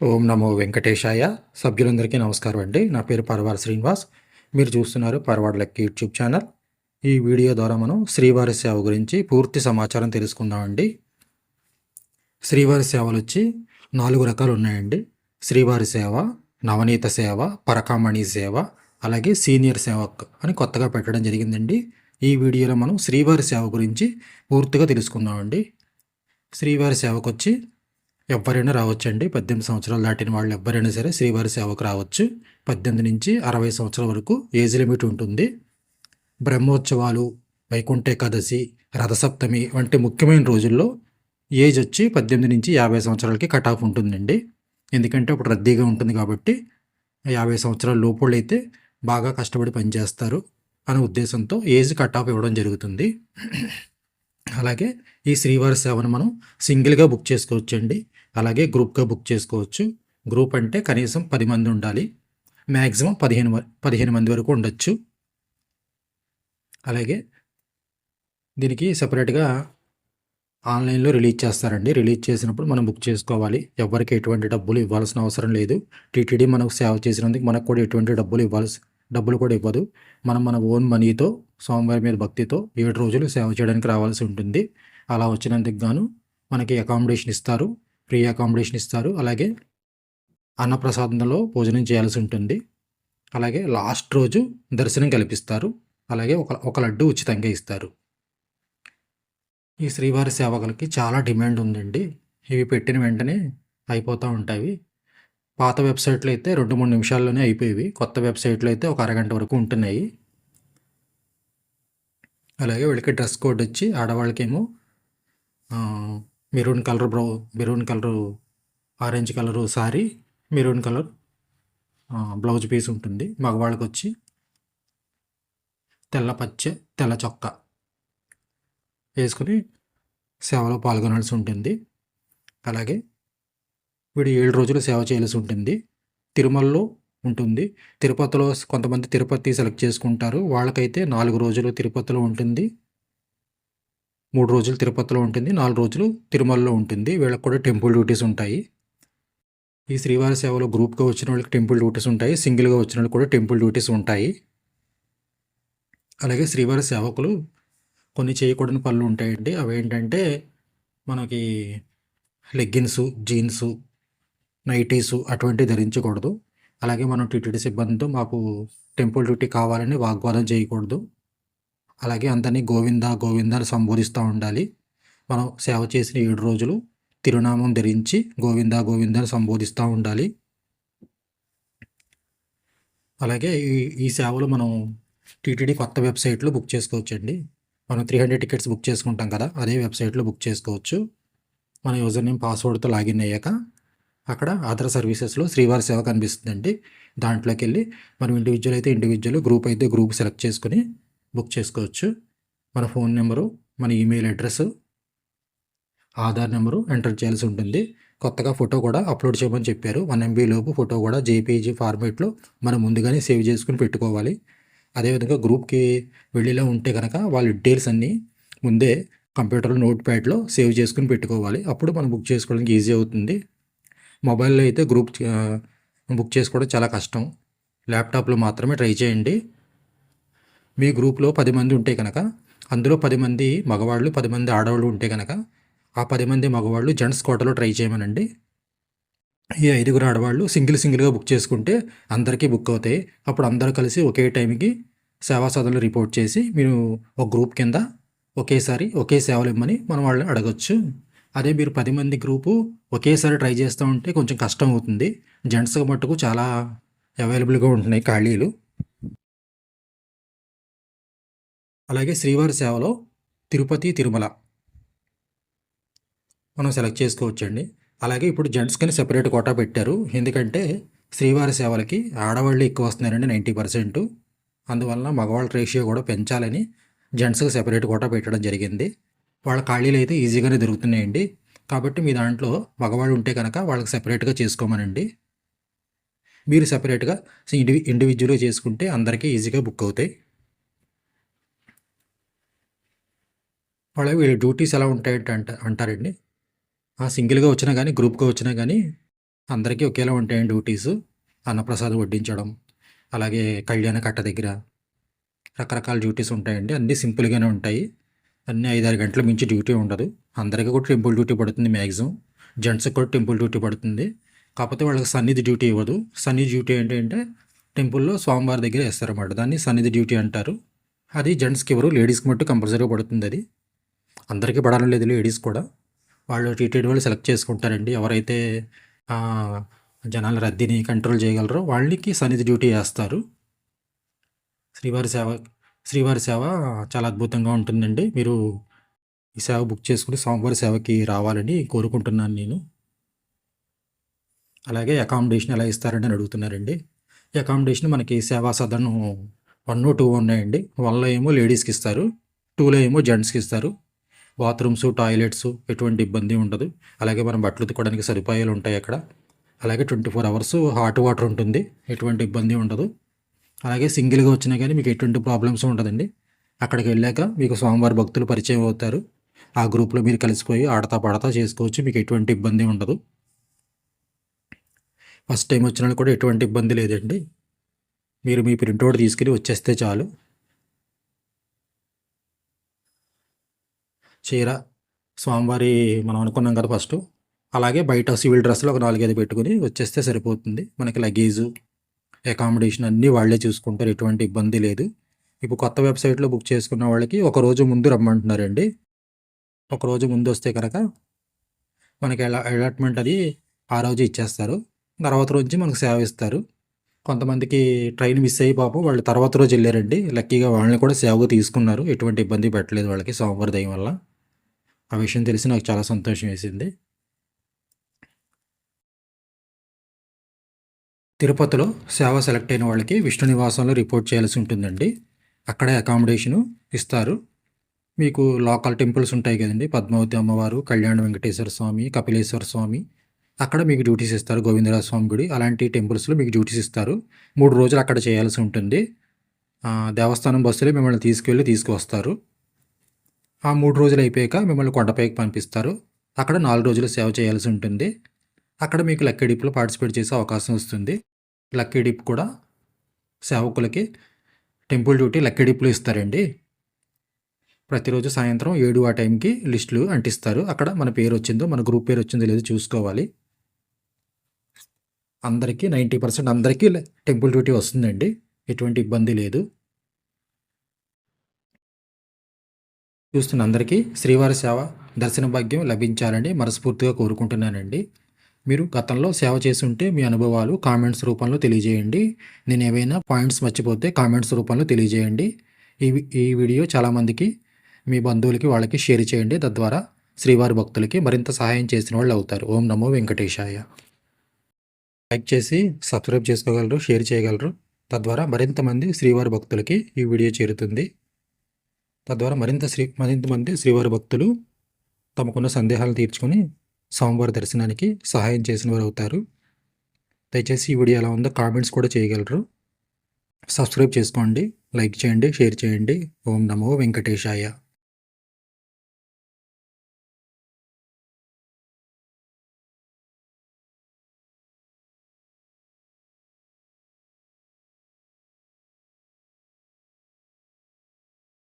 ఓం నమో వెంకటేశాయ. సభ్యులందరికీ నమస్కారం అండి. నా పేరు పరవాడ శ్రీనివాస్. మీరు చూస్తున్నారు పరవాడ లెక్క యూట్యూబ్ ఛానల్. ఈ వీడియో ద్వారా మనం శ్రీవారి సేవ గురించి పూర్తి సమాచారం తెలుసుకుందామండి. శ్రీవారి సేవలు వచ్చి 4 రకాలు ఉన్నాయండి. శ్రీవారి సేవ, నవనీత సేవ, పరకామణి సేవ, అలాగే సీనియర్ సేవక్ అని కొత్తగా పెట్టడం జరిగిందండి. ఈ వీడియోలో మనం శ్రీవారి సేవ గురించి పూర్తిగా తెలుసుకుందామండి. శ్రీవారి సేవకు వచ్చి ఎవరైనా రావచ్చండి. 18 సంవత్సరాలు దాటిన వాళ్ళు ఎవరైనా సరే శ్రీవారి సేవకు రావచ్చు. 18 నుంచి 60 సంవత్సరాల వరకు ఏజ్ లిమిట్ ఉంటుంది. బ్రహ్మోత్సవాలు, వైకుంఠ ఏకాదశి, రథసప్తమి వంటి ముఖ్యమైన రోజుల్లో ఏజ్ వచ్చి 18 నుంచి 50 సంవత్సరాలకి కట్ ఆఫ్ ఉంటుందండి. ఎందుకంటే అప్పుడు రద్దీగా ఉంటుంది కాబట్టి 50 సంవత్సరాల లోపల అయితే బాగా కష్టపడి పనిచేస్తారు అనే ఉద్దేశంతో ఏజ్ కట్ ఆఫ్ ఇవ్వడం జరుగుతుంది. అలాగే ఈ శ్రీవారి సేవను మనం సింగిల్గా బుక్ చేసుకోవచ్చండి. అలాగే గ్రూప్గా బుక్ చేసుకోవచ్చు. గ్రూప్ అంటే కనీసం 10 మంది ఉండాలి. మ్యాక్సిమం 15 మంది వరకు ఉండొచ్చు. అలాగే దీనికి సపరేట్గా ఆన్లైన్లో రిలీజ్ చేస్తారండి. రిలీజ్ చేసినప్పుడు మనం బుక్ చేసుకోవాలి. ఎవరికి ఎటువంటి డబ్బులు ఇవ్వాల్సిన అవసరం లేదు. టీటీడీ మనకు సేవ చేసినందుకు మనకు కూడా ఎటువంటి డబ్బులు కూడా ఇవ్వదు. మనం మన ఓన్ మనీతో స్వామివారి మీద భక్తితో 7 రోజులు సేవ చేయడానికి రావాల్సి ఉంటుంది. అలా వచ్చినందుకు గాను మనకి అకామిడేషన్ ఇస్తారు. ఫ్రీ అకామిడేషన్ ఇస్తారు. అలాగే అన్నప్రసాదంలో భోజనం చేయాల్సి ఉంటుంది. అలాగే లాస్ట్ రోజు దర్శనం కల్పిస్తారు. అలాగే ఒక లడ్డు ఉచితంగా ఇస్తారు. ఈ శ్రీవారి సేవకులకి చాలా డిమాండ్ ఉందండి. ఇవి పెట్టిన వెంటనే అయిపోతూ ఉంటాయి. పాత వెబ్సైట్లో అయితే 2-3 నిమిషాల్లోనే అయిపోయేవి. కొత్త వెబ్సైట్లో అయితే ఒక అరగంట వరకు ఉంటున్నాయి. అలాగే వీళ్ళకి డ్రెస్ కోడ్ వచ్చి ఆడవాళ్ళకేమో maroon colour, orange colour sorry, maroon colour blouse piece ఉంటుంది. మగవాళ్ళకి వచ్చి తెల్ల చొక్కా వేసుకుని సేవలో పాల్గొనాల్సి ఉంటుంది. అలాగే వీడు 7 రోజులు సేవ చేయాల్సి ఉంటుంది. తిరుమలలో ఉంటుంది. తిరుపతిలో కొంతమంది తిరుపతి సెలెక్ట్ చేసుకుంటారు. వాళ్ళకైతే 4 రోజులు తిరుపతిలో ఉంటుంది, 3 రోజులు తిరుపతిలో ఉంటుంది, 4 రోజులు తిరుమలలో ఉంటుంది. వీళ్ళకి కూడా టెంపుల్ డ్యూటీస్ ఉంటాయి. ఈ శ్రీవారి సేవలో గ్రూప్గా వచ్చిన వాళ్ళకి టెంపుల్ డ్యూటీస్ ఉంటాయి. సింగిల్గా వచ్చిన వాళ్ళకి కూడా టెంపుల్ డ్యూటీస్ ఉంటాయి. అలాగే శ్రీవారి సేవకులు కొన్ని చేయకూడని పనులు ఉంటాయండి. అవి ఏంటంటే మనకి లెగ్గిన్సు, జీన్సు, నైటీసు అటువంటివి ధరించకూడదు. అలాగే మనం టీటీడీ సిబ్బందితో మాకు టెంపుల్ డ్యూటీ కావాలని వాగ్వాదం చేయకూడదు. అలాగే అందరినీ గోవింద గోవింద అని సంబోధిస్తూ ఉండాలి. మనం సేవ చేసిన 7 రోజులు తిరునామం ధరించి గోవింద గోవింద అని సంబోధిస్తూ ఉండాలి. అలాగే ఈ సేవలు మనం టీటీడీ కొత్త వెబ్సైట్లో బుక్ చేసుకోవచ్చండి. మనం 300 టికెట్స్ బుక్ చేసుకుంటాం కదా, అదే వెబ్సైట్లో బుక్ చేసుకోవచ్చు. మన యూజర్ నేమ్ పాస్వర్డ్తో లాగిన్ అయ్యాక అక్కడ అదర్ సర్వీసెస్లో శ్రీవారి సేవ కనిపిస్తుందండి. దాంట్లోకి వెళ్ళి మనం ఇండివిజువల్ అయితే ఇండివిజువల్, గ్రూప్ అయితే గ్రూప్ సెలెక్ట్ చేసుకుని బుక్ చేసుకోవచ్చు. మన ఫోన్ నెంబరు, మన email address, Aadhaar number enter చేయాల్సి ఉంటుంది. కొత్తగా ఫోటో కూడా అప్లోడ్ చేయమని చెప్పారు. 1 MB లోపు ఫోటో కూడా జేపీజీ ఫార్మేట్లో మనం ముందుగానే సేవ్ చేసుకుని పెట్టుకోవాలి. అదేవిధంగా గ్రూప్కి వెళ్ళేలా ఉంటే కనుక వాళ్ళ డీటెయిల్స్ అన్నీ ముందే కంప్యూటర్లో నోట్ ప్యాడ్లో సేవ్ చేసుకుని పెట్టుకోవాలి. అప్పుడు మనం బుక్ చేసుకోవడానికి ఈజీ అవుతుంది. మొబైల్లో అయితే బుక్ చేసుకోవడం చాలా కష్టం. ల్యాప్టాప్లో మాత్రమే ట్రై చేయండి. మీ గ్రూప్లో 10 మంది ఉంటే కనుక అందులో 10 మంది మగవాళ్ళు, 10 మంది ఆడవాళ్ళు ఉంటే కనుక ఆ 10 మంది మగవాళ్ళు జెంట్స్ కోటాలో ట్రై చేయమనండి. ఈ 5 ఆడవాళ్ళు సింగిల్గా బుక్ చేసుకుంటే అందరికీ బుక్ అవుతాయి. అప్పుడు అందరూ కలిసి ఒకే టైంకి సేవా సదనలు రిపోర్ట్ చేసి మీరు ఒక గ్రూప్ కింద ఒకేసారి ఒకే సేవలు ఇమ్మని మనం వాళ్ళని అడగచ్చు. అదే మీరు 10 మంది గ్రూపు ఒకేసారి ట్రై చేస్తూ ఉంటే కొంచెం కష్టం అవుతుంది. జెంట్స్కి మట్టుకు చాలా అవైలబుల్గా ఉంటున్నాయి ఖాళీలు. అలాగే శ్రీవారి సేవలో తిరుపతి, తిరుమల మనం సెలెక్ట్ చేసుకోవచ్చండి. అలాగే ఇప్పుడు జెంట్స్కని సెపరేట్ కోటా పెట్టారు. ఎందుకంటే శ్రీవారి సేవలకి ఆడవాళ్ళు ఎక్కువ వస్తున్నారండి, 90%. అందువలన మగవాళ్ళ రేషియో కూడా పెంచాలని జెంట్స్కి సెపరేట్ కోటా పెట్టడం జరిగింది. వాళ్ళ ఖాళీలు అయితే ఈజీగానే దొరుకుతున్నాయండి. కాబట్టి మీ దాంట్లో మగవాళ్ళు ఉంటే కనుక వాళ్ళకి సెపరేట్గా చేసుకోమనండి. మీరు సెపరేట్గా ఇండివిజువల్గా చేసుకుంటే అందరికీ ఈజీగా బుక్ అవుతాయి. వీళ్ళ డ్యూటీస్ ఎలా ఉంటాయంటే అంటారండి, సింగిల్గా వచ్చినా కానీ గ్రూప్గా వచ్చినా కానీ అందరికీ ఒకేలా ఉంటాయండి డ్యూటీసు. అన్నప్రసాదం వడ్డించడం, అలాగే కళ్యాణ కట్ట దగ్గర రకరకాల డ్యూటీస్ ఉంటాయండి. అన్నీ సింపుల్‌గానే ఉంటాయి. అన్నీ 5, 6 గంటల మించి డ్యూటీ ఉండదు. అందరికీ కూడా టెంపుల్ డ్యూటీ పడుతుంది మ్యాక్సిమం. జెంట్స్‌కి కూడా టెంపుల్ డ్యూటీ పడుతుంది. కాకపోతే వాళ్ళకి సన్నిధి డ్యూటీ ఇవ్వదు. సన్నిధి డ్యూటీ ఏంటంటే టెంపుల్‌లో స్వామివారి దగ్గర ఏస్తారన్నమాట. దాన్ని సన్నిధి డ్యూటీ అంటారు. అది జెంట్స్‌కి ఇవ్వరు. లేడీస్‌కి మట్టు కంపల్సరీగా పడుతుందది. అందరికీ పడాలని లేదు, లేడీస్ కూడా. వాళ్ళు టీటీడీ వాళ్ళు సెలెక్ట్ చేసుకుంటారండి. ఎవరైతే జనాల రద్దీని కంట్రోల్ చేయగలరో వాళ్ళకి సన్నిధి డ్యూటీ ఏస్తారు. శ్రీవారి సేవ చాలా అద్భుతంగా ఉంటుందండి. మీరు ఈ సేవ బుక్ చేసుకొని స్వామివారి సేవకి రావాలని కోరుకుంటున్నాను నేను. అలాగే అకామిడేషన్ ఎలా ఇస్తారని అడుగుతున్నారండి. ఈ అకామిడేషన్ మనకి సేవా సదన్ 1, 2 ఉన్నాయండి. 1లో ఏమో లేడీస్‌కి ఇస్తారు. 2లో ఏమో జెంట్స్‌కి ఇస్తారు. బాత్రూమ్స్, టాయిలెట్స్ ఎటువంటి ఇబ్బంది ఉండదు. అలాగే మనం బట్టలు ఉతుక్కోవడానికి సదుపాయాలు ఉంటాయి అక్కడ. అలాగే 24 అవర్స్ హాట్ వాటర్ ఉంటుంది. ఎటువంటి ఇబ్బంది ఉండదు. అలాగే సింగిల్‌గా వచ్చినా కానీ మీకు ఎటువంటి ప్రాబ్లమ్స్ ఉండదండి. అక్కడికి వెళ్ళాక మీకు స్వామివారి భక్తులు పరిచయం అవుతారు. ఆ గ్రూప్‌లో మీరు కలిసిపోయి ఆడతా పాడతా చేసుకోవచ్చు. మీకు ఎటువంటి ఇబ్బంది ఉండదు. ఫస్ట్ టైం వచ్చిన వాళ్ళు కూడా ఎటువంటి ఇబ్బంది లేదండి. మీరు మీ ప్రింటౌట్ తీసుకుని వచ్చేస్తే చాలు. చీర స్వామివారి మనం అనుకున్నాం కదా ఫస్టు. అలాగే బయట సివిల్ డ్రెస్‌లో ఒక 4, 5 పెట్టుకొని వచ్చేస్తే సరిపోతుంది. మనకి లగేజు, అకామిడేషన్ అన్నీ వాళ్ళే చూసుకుంటారు. ఎటువంటి ఇబ్బంది లేదు. ఇప్పుడు కొత్త వెబ్‌సైట్‌లో బుక్ చేసుకున్న వాళ్ళకి ఒకరోజు ముందు రమ్మంటున్నారండి. ఒకరోజు ముందు వస్తే కనుక మనకి అలాట్మెంట్ అది ఆ రోజే ఇచ్చేస్తారు. తర్వాత రోజు నుంచి మనకు సేవ ఇస్తారు. కొంతమందికి ట్రైన్ మిస్ అయ్యి పాపం వాళ్ళు తర్వాత రోజు వెళ్ళారండి. లక్కీగా వాళ్ళని కూడా సేవగా తీసుకున్నారు. ఎటువంటి ఇబ్బంది పెట్టలేదు వాళ్ళకి స్వామివారి దయ వల్ల. ఆ విషయం తెలిసి నాకు చాలా సంతోషం వేసింది. తిరుపతిలో సేవ సెలెక్ట్ అయిన వాళ్ళకి విష్ణు నివాసంలో రిపోర్ట్ చేయాల్సి ఉంటుందండి. అక్కడే అకామిడేషను ఇస్తారు. మీకు లోకల్ టెంపుల్స్ ఉంటాయి కదండి. పద్మావతి అమ్మవారు, కళ్యాణ వెంకటేశ్వర స్వామి, కపిలేశ్వర స్వామి, అక్కడ మీకు డ్యూటీస్ ఇస్తారు. గోవిందరాజ స్వామి గుడి అలాంటి టెంపుల్స్‌లో మీకు డ్యూటీస్ ఇస్తారు. 3 రోజులు అక్కడ చేయాల్సి ఉంటుంది. దేవస్థానం బస్సులే మిమ్మల్ని తీసుకెళ్ళి తీసుకువస్తారు. ఆ 3 రోజులు అయిపోయాక మిమ్మల్ని కొండపైకి పంపిస్తారు. అక్కడ 4 రోజులు సేవ చేయాల్సి ఉంటుంది. అక్కడ మీకు లక్కీ డిప్‌లో పార్టిసిపేట్ చేసే అవకాశం వస్తుంది. లక్కీ డిప్ కూడా సేవకులకి టెంపుల్ డ్యూటీ లక్కీ డిప్‌లో ఇస్తారండి. ప్రతిరోజు సాయంత్రం 7 ఆ టైంకి లిస్టులు అంటిస్తారు. అక్కడ మన పేరు వచ్చిందో, మన గ్రూప్ పేరు వచ్చిందో లేదో చూసుకోవాలి. అందరికీ 90% అందరికీ టెంపుల్ డ్యూటీ వస్తుందండి. ఎటువంటి ఇబ్బంది లేదు. చూస్తున్న అందరికీ శ్రీవారి సేవ దర్శన భాగ్యం లభించాలని మనస్ఫూర్తిగా కోరుకుంటున్నానండి. మీరు గతంలో సేవ చేసుంటే మీ అనుభవాలు కామెంట్స్ రూపంలో తెలియజేయండి. నేను ఏవైనా పాయింట్స్ మర్చిపోతే కామెంట్స్ రూపంలో తెలియజేయండి. ఈ వీడియో చాలామందికి మీ బంధువులకి వాళ్ళకి షేర్ చేయండి. తద్వారా శ్రీవారి భక్తులకి మరింత సహాయం చేసిన వాళ్ళు అవుతారు. ఓం నమో వెంకటేశాయ. లైక్ చేసి సబ్స్క్రైబ్ చేసుకోగలరు, షేర్ చేయగలరు. తద్వారా మరింత మంది శ్రీవారి భక్తులకి ఈ వీడియో చేరుతుంది. తద్వారా మరింత మంది శ్రీవారి భక్తులు తమకున్న సందేహాలు తీర్చుకొని స్వామివారి దర్శనానికి సహాయం చేసిన వారు అవుతారు. దయచేసి ఈ వీడియో ఎలా ఉందో కామెంట్స్ కూడా చేయగలరు. సబ్స్క్రైబ్ చేసుకోండి, లైక్ చేయండి, షేర్ చేయండి. ఓం నమో వెంకటేశాయ.